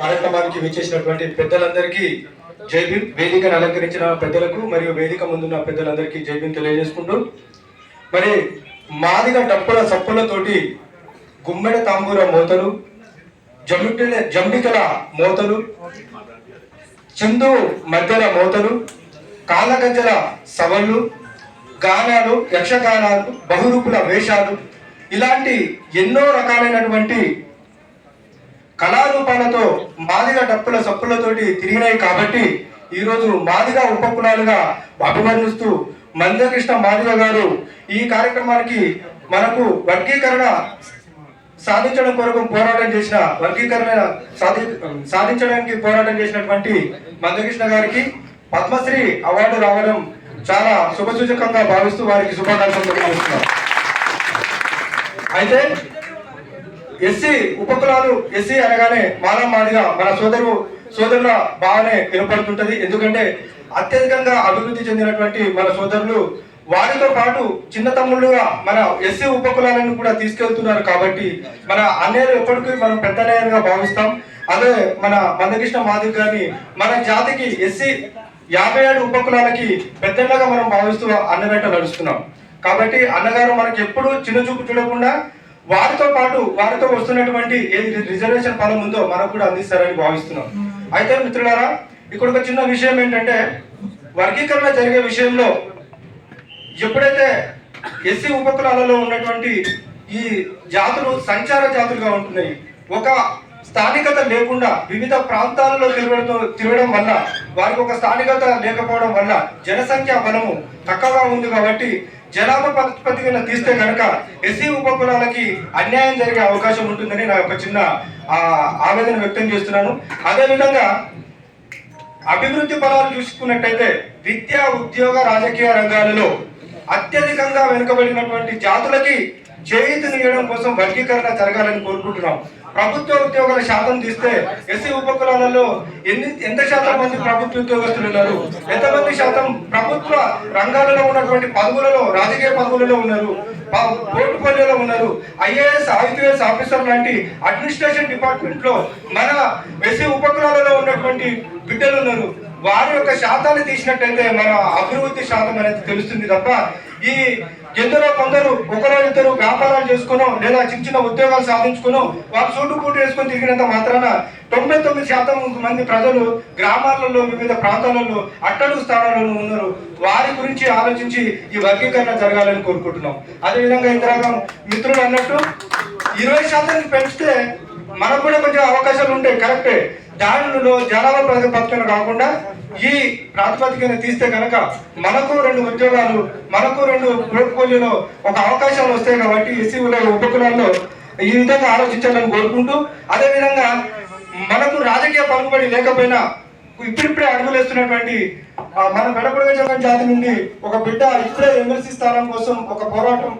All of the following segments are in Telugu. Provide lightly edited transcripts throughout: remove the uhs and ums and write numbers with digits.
కార్యక్రమానికి విచ్చేసినటువంటి పెద్దలందరికీ జై భీమ్. వేదికను అలంకరించిన పెద్దలకు మరియు వేదిక ముందున్న పెద్దలందరికీ జై భీమ్ తెలియజేసుకుంటూ, మరి మాదిగ డప్పుల సప్పులతోటి గుమ్మెడ తాంబూర మోతలు, జంబికల మోతలు, చందు మధ్యల మోతలు, కాళ్ళగజ్జల సవళ్ళు, గానాలు, యక్షగానాలు, బహురూపుల వేషాలు, ఇలాంటి ఎన్నో రకాలైనటువంటి కళారూపాలతో మాదిగ డప్పుల సప్పులతోటి తిరిగినాయి. కాబట్టి ఈరోజు మాదిగ ఉపకులాలుగా అభివర్ణిస్తూ మందకృష్ణ మాదిగ గారు ఈ కార్యక్రమానికి మనకు వర్గీకరణ సాధించడం కొరకు పోరాటం చేసిన సాధించడానికి పోరాటం చేసినటువంటి మందకృష్ణ గారికి పద్మశ్రీ అవార్డు రావడం చాలా శుభసూచకంగా భావిస్తూ వారికి శుభాకాంక్షలు తెలియజేస్తున్నారు. అయితే ఎస్సీ ఉపకులాలు, ఎస్సీ అనగానే మాదిగా మన సోదరుల బాగానే ఏర్పడుతుంటది. ఎందుకంటే అత్యధికంగా అభివృద్ధి చెందినటువంటి మన సోదరులు వారితో పాటు చిన్న తమ్ముళ్ళుగా మన ఎస్సీ ఉపకులాలను కూడా తీసుకెళ్తున్నారు. కాబట్టి మన అన్నయ్యలు ఎప్పటికీ మనం పెద్దన్నయ్యలుగా భావిస్తాం. అదే మన మందకృష్ణ మాదిగ గారిని మన జాతికి ఎస్సీ 57 ఉపకులాలకి పెద్దన్నగా మనం భావిస్తూ అన్నగంట నడుస్తున్నాం. కాబట్టి అన్నగారు మనకి ఎప్పుడు చిన్న చూపు చూడకుండా వారితో పాటు వారితో వస్తున్నటువంటి ఏది రిజర్వేషన్ ఫలం ఉందో మనకు కూడా అందిస్తారని భావిస్తున్నాం. అయితే మిత్రులారా, ఇక్కడ ఒక చిన్న విషయం ఏంటంటే, వర్గీకరణ జరిగే విషయంలో ఎప్పుడైతే ఎస్సీ ఉపకులాలలో ఉన్నటువంటి ఈ జాతులు సంచార జాతులుగా ఉంటున్నాయి, ఒక స్థానికత లేకుండా వివిధ ప్రాంతాలలో తిరగడం వల్ల, వారికి ఒక స్థానికత లేకపోవడం వల్ల జనసంఖ్య బలము తక్కువగా ఉంది. కాబట్టి జనాభా ప్రాతిపదికన తీస్తే కనుక ఎస్సీ ఉపకులాలకి అన్యాయం జరిగే అవకాశం ఉంటుందని నా ఒక చిన్న ఆవేదన వ్యక్తం చేస్తున్నాను. అదేవిధంగా అభివృద్ధి ఫలాలు చూసుకున్నట్టయితే విద్యా, ఉద్యోగ, రాజకీయ రంగాలలో అత్యధికంగా వెనుకబడినటువంటి జాతులకి చేయూతనియడం కోసం వర్గీకరణ జరగాలని కోరుకుంటున్నాం. ప్రభుత్వ ఉద్యోగుల శాతం తీస్తే ఎస్సీ ఉపకులాలలో ఎంత శాతం మంది ప్రభుత్వ ఉద్యోగస్తులు ఉన్నారు, ఎంతమంది శాతం ప్రభుత్వ రంగాలలో ఉన్నటువంటి పదవులలో, రాజకీయ పదవులలో ఉన్నారు, పోర్టుఫోలియోలో ఉన్నారు, ఐఏఎస్, ఐపీఎస్ ఆఫీసర్ లాంటి అడ్మినిస్ట్రేషన్ డిపార్ట్మెంట్ లో మన ఎస్సీ ఉపకులాలలో ఉన్నటువంటి బిడ్డలు ఉన్నారు. వారి యొక్క శాతాన్ని తీసినట్టయితే మన అభివృద్ధి శాతం అనేది తెలుస్తుంది తప్ప ఈ ఎందరో కొందరు ఒకరో ఇద్దరు వ్యాపారాలు చేసుకునో లేదా చిన్న చిన్న ఉద్యోగాలు సాధించుకునో వాళ్ళు సూటు బూటు వేసుకొని తిరిగినంత మాత్రాన 99% మంది ప్రజలు గ్రామాలలో వివిధ ప్రాంతాలలో అట్టడుగు స్థానాలలో ఉన్నారు. వారి గురించి ఆలోచించి ఈ వర్గీకరణ జరగాలని కోరుకుంటున్నాం. అదేవిధంగా ఇంతగా మిత్రులు అన్నట్టు 20% పెంచితే మనకు కూడా కొంచెం అవకాశాలు ఉంటాయి, కరెక్టే. దానిలో జనాభా ప్రాతిపదికన కాకుండా ఈ ప్రాతిపదికన తీస్తే కనుక మనకు 2 ఉద్యోగాలు, మనకు 2 పోర్ట్ఫోలియోలో ఒక అవకాశాలు వస్తాయి. కాబట్టి ఎస్సీ ఉపకులాల్లో ఈ విధంగా ఆలోచించాలని కోరుకుంటూ, అదేవిధంగా మనకు రాజకీయ పలుకుబడి లేకపోయినా ఇప్పుడిప్పుడే అడుగులేస్తున్నటువంటి మన గడపడగ జగన్ జాతి నుండి ఒక బిడ్డ ఇప్పుడే ఎమ్మెల్సీ స్థానం కోసం ఒక పోరాటం,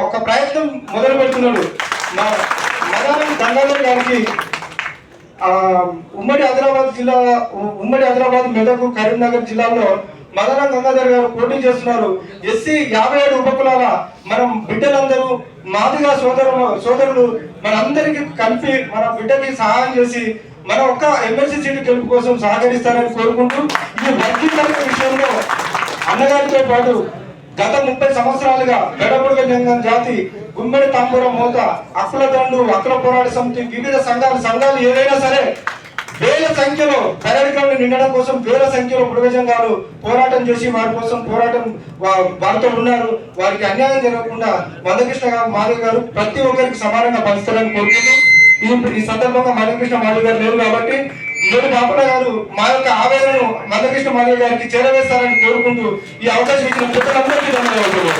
ఒక ప్రయత్నం మొదలు పెడుతున్నాడు. మదానం గంగాధర్ గారికి ఉమ్మడి ఆదిలాబాద్, మెదక్, కరీంనగర్ జిల్లాలో మదనం గంగాధర్ గారు పోటీ చేస్తున్నారు. ఎస్సీ 57 ఉపకులాల మనం బిడ్డలందరూ మాదిగా సోదరులు మనందరికీ కలిపి మన బిడ్డకి సహాయం చేసి మన ఒక్క ఎమ్మెల్సీ సీటు గెలుపు కోసం సహకరిస్తారని కోరుకుంటూ, ఈ వర్గీకరణ విషయంలో అన్నగారితో పాటు గత 30 సంవత్సరాలుగా గడపడగ జంగం జాతి, గుమ్మడి తాంబూర మోత, అక్కుల దండు, అక్కుల పోరాట సమితి, వివిధ సంఘాలు ఏదైనా సరే వేల సంఖ్యలో పెరడికలను నిండడం కోసం వేల సంఖ్యలో బుడగజంగాలు పోరాటం చేసి వారితో ఉన్నారు. వారికి అన్యాయం జరగకుండా మందకృష్ణ మాదిగ గారు ప్రతి ఒక్కరికి సమానంగా పంచుతారని కోరుకుంటూ, ఈ సందర్భంగా మందకృష్ణ మాదిగ గారు లేరు కాబట్టి నేను బాపట గారు మా యొక్క ఆవేదనను మందకృష్ణ మాదిగ గారికి చేరవేస్తారని కోరుకుంటూ ఈ అవకాశం ఇచ్చిన ప్రజలందరికీ ధన్యవాదాలు.